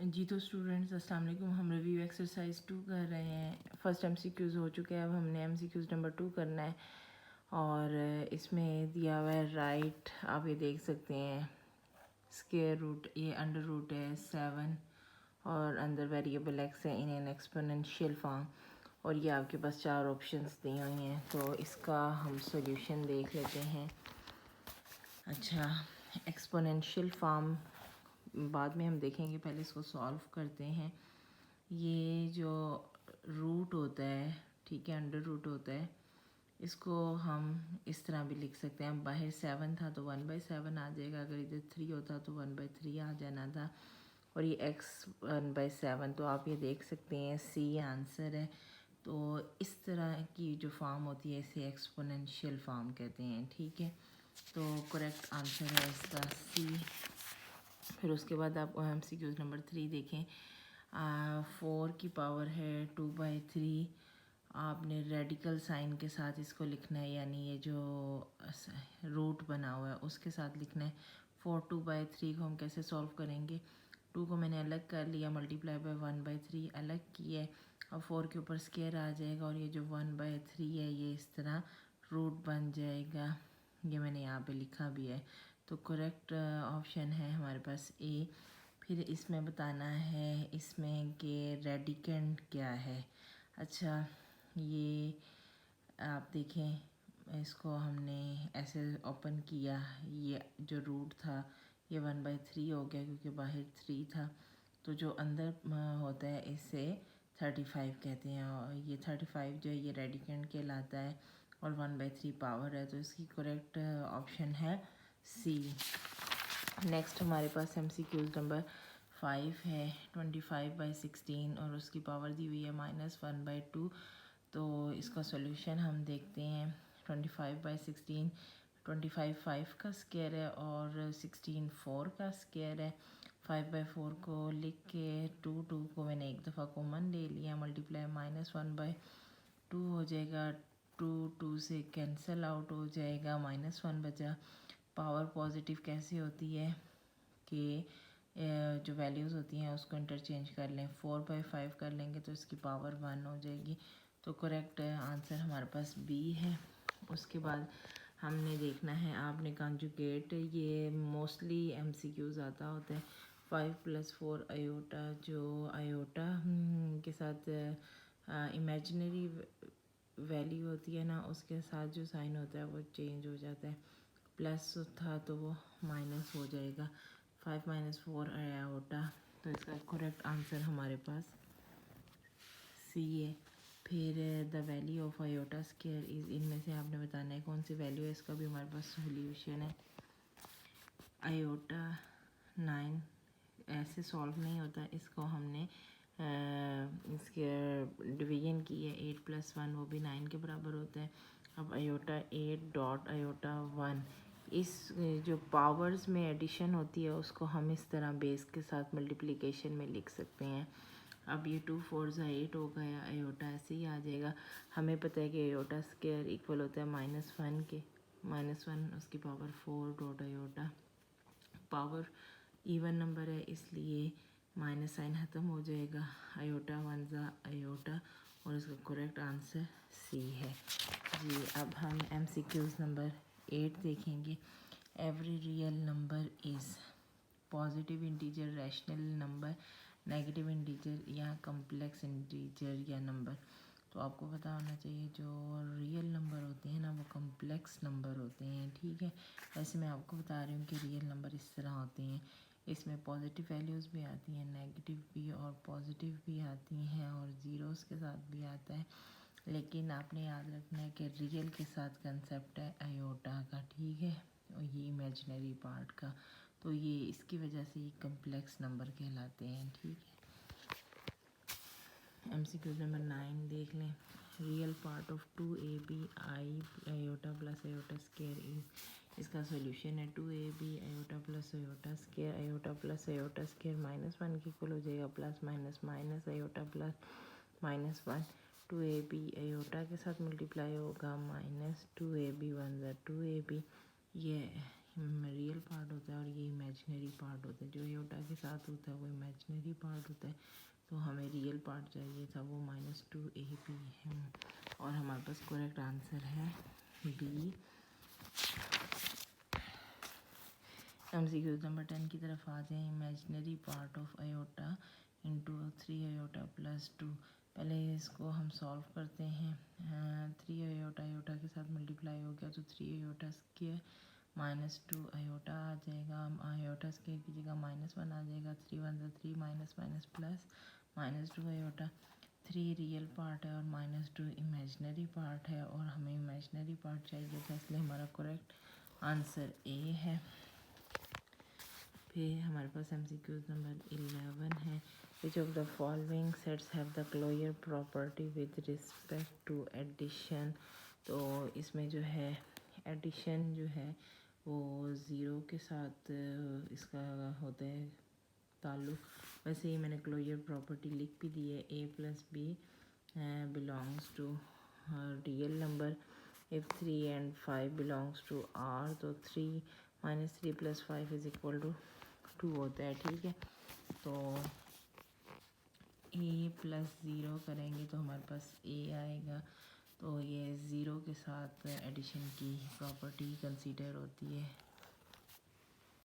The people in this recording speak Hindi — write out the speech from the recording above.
जी तो स्टूडेंट्स अस्सलाम वालेकुम। हम रिव्यू एक्सरसाइज 2 कर रहे हैं। फर्स्ट एमसीक्यूज़ हो चुके हैं, अब हमने एमसीक्यूज़ नंबर 2 करना है। और इसमें दिया हुआ है राइट, आप ये देख सकते हैं स्क्वायर रूट, ये अंडर रूट है 7 और अंदर वेरिएबल एक्स है इन एन एक्सपोनेंशियल फॉर्म। और ये आपके पास 4 ऑप्शंस दिए हुए हैं, तो इसका हम सॉल्यूशन देख लेते हैं। अच्छा, एक्सपोनेंशियल फॉर्म बाद में हम देखेंगे, पहले इसको सॉल्व करते हैं। ये जो रूट होता है, ठीक है, अंडर रूट होता है, इसको हम इस तरह भी लिख सकते हैं। बाहर 7 था तो 1/7 आ जाएगा, अगर इधर 3 होता तो 1/3 आ जाना था। और ये x 1/7, तो आप ये देख सकते हैं सी आंसर है। तो इस तरह की जो फॉर्म होती है इसे एक्सपोनेंशियल फॉर्म कहते हैं, ठीक है। तो करेक्ट आंसर है इसका सी। फिर उसके बाद आप एमसीक्यूज़ नंबर 3 देखें। 4 की पावर है 2/3। आपने रेडिकल साइन के साथ इसको लिखना है, यानी ये जो रूट बना हुआ है उसके साथ लिखना है। 4/2/3 को हम कैसे सॉल्व करेंगे? 2 को मैंने अलग कर लिया, मल्टीप्लाई बाय 1/3 अलग किया है। अब 4 के ऊपर स्क्वायर आ जाएगा और ये जो 1/3 है ये इस तरह रूट बन जाएगा। ये मैंने यहाँ पे लिखा भी है। तो करेक्ट ऑप्शन है हमारे पास ए। फिर इसमें बताना है इसमें कि रेडिकेंड क्या है। अच्छा, ये आप देखें, इसको हमने ऐसे ओपन किया, ये जो रूट था ये 1/3 हो गया क्योंकि बाहर 3 था। तो जो अंदर होता है इसे 35 कहते हैं, और ये 35 जो है ये रेडिकेंड कहलाता है और 1/3 पावर है। तो इसकी करेक्ट ऑप्शन है सी। नेक्स्ट हमारे पास एमसीक्यूज़ नंबर 5 है। 25/16 और उसकी पावर दी हुई है -1/2। तो इसका सॉल्यूशन हम देखते हैं। 25/16, 25 5 का स्क्वायर है और 16 4 का स्क्वायर है। 5/4 को लिख के 2 को मैंने एक दफ़ा कॉमन ले लिया, मल्टीप्लाई -1/2 हो जाएगा। 2 से कैंसिल आउट हो जाएगा, -1 बचा। पावर पॉजिटिव कैसे होती है कि जो वैल्यूज़ होती हैं उसको इंटरचेंज कर लें, 4/5 कर लेंगे तो इसकी पावर 1 हो जाएगी। तो करेक्ट आंसर हमारे पास बी है। उसके बाद हमने देखना है, आपने कॉन्जुगेट, ये मोस्टली एमसीक्यूज़ आता होता है। 5+4 आयोटा, जो आयोटा के साथ इमेजिनरी वैल्यू होती है ना, उसके साथ जो साइन होता है वो चेंज हो जाता है। प्लस था तो वो माइनस हो जाएगा। 5 - 4 आयोटा, तो इसका करेक्ट आंसर हमारे पास सी है। फिर the value of iota square is, इनमें से आपने बताना है कौन सी वैल्यू है, इसका भी हमारे पास सोल्यूशन है। आयोटा 9 ऐसे सॉल्व नहीं होता, इसको हमने इसके डिवीजन की है। 8+1 वो भी 9 के बराबर होता है। अब आयोटा 8 डॉट आयोटा 1, इस जो पावर्स में एडिशन होती है उसको हम इस तरह बेस के साथ मल्टीप्लिकेशन में लिख सकते हैं। अब ये 2 4 8 हो गया, आयोटा ऐसे ही आ जाएगा। हमें पता है कि आयोटा स्क्वायर इक्वल होता है -1 के, -1 उसकी power 4 dot iota. Power even number है इसलिए माइनस साइन ख़त्म हो जाएगा। आयोटा 1 ज़ा आयोटा, और इसका करेक्ट आंसर सी है जी। अब हम एमसीक्यूज़ नंबर 8 देखेंगे। Every real number is positive integer, rational number, negative integer या कम्प्लेक्स इंटीजर या नंबर। तो आपको पता होना चाहिए जो रियल नंबर होते हैं ना वो कम्प्लेक्स नंबर होते हैं, ठीक है। वैसे मैं आपको बता रही हूँ कि रियल नंबर इस तरह होते हैं, इसमें पॉजिटिव वैल्यूज़ भी आती हैं, नेगेटिव भी और पॉजिटिव भी आती हैं, और ज़ीरोज़ के साथ भी आता है। लेकिन आपने याद रखना है कि रियल के साथ कंसेप्ट है आयोटा का, ठीक है, और ये इमेजिनरी पार्ट का। तो ये इसकी वजह से ये कम्प्लेक्स नंबर कहलाते हैं, ठीक है। एमसीक्यू नंबर 9 देख लें। Real part of 2ab I iota plus iota square is, इसका सॉल्यूशन है 2ab iota plus iota square, iota plus iota square -1 के इक्वल हो जाएगा, plus minus minus iota plus -1। 2ab iota के साथ मल्टीप्लाई होगा, -2ab 1 ज़ा 2ab, ये रियल पार्ट होता है और ये इमेजिनरी पार्ट होता है। जो एयोटा के साथ होता है वो इमेजिनरी पार्ट होता है, तो हमें रियल पार्ट चाहिए था, वो -2 AB है। और हमारे पास करेक्ट आंसर है बी। MCQ नंबर 10 की तरफ आ जाएं। Imaginary part of iota into 3 iota plus 2। पहले इसको हम सॉल्व करते हैं। 3 आयोटा आयोटा के साथ मल्टीप्लाई हो गया तो 3 आयोटा स्क्वायर -2 आयोटा आ जाएगा। आयोटा स्क्वायर की जगह -1 आ जाएगा। 3 1 3 minus minus plus -2 iota. 3 real part है और -2 इमेजिनरी पार्ट है, और हमें इमेजिनरी पार्ट चाहिए था, इसलिए हमारा करेक्ट आंसर ए है। फिर हमारे पास MCQ नंबर 11 है। Which of the following sets have the closure property with respect to addition. तो इसमें जो है एडिशन जो है वो ज़ीरो के साथ इसका होता है ताल्लुक़। वैसे ही मैंने क्लोजर प्रॉपर्टी लिख भी दी है। A+B belongs to real number. If 3 and 5 belongs to R, तो 3 - 3 + 5 = 2 होता है। ठीक है, तो A+0 करेंगे तो हमारे पास A आएगा। तो ये ज़ीरो के साथ एडिशन की प्रॉपर्टी कंसीडर होती है।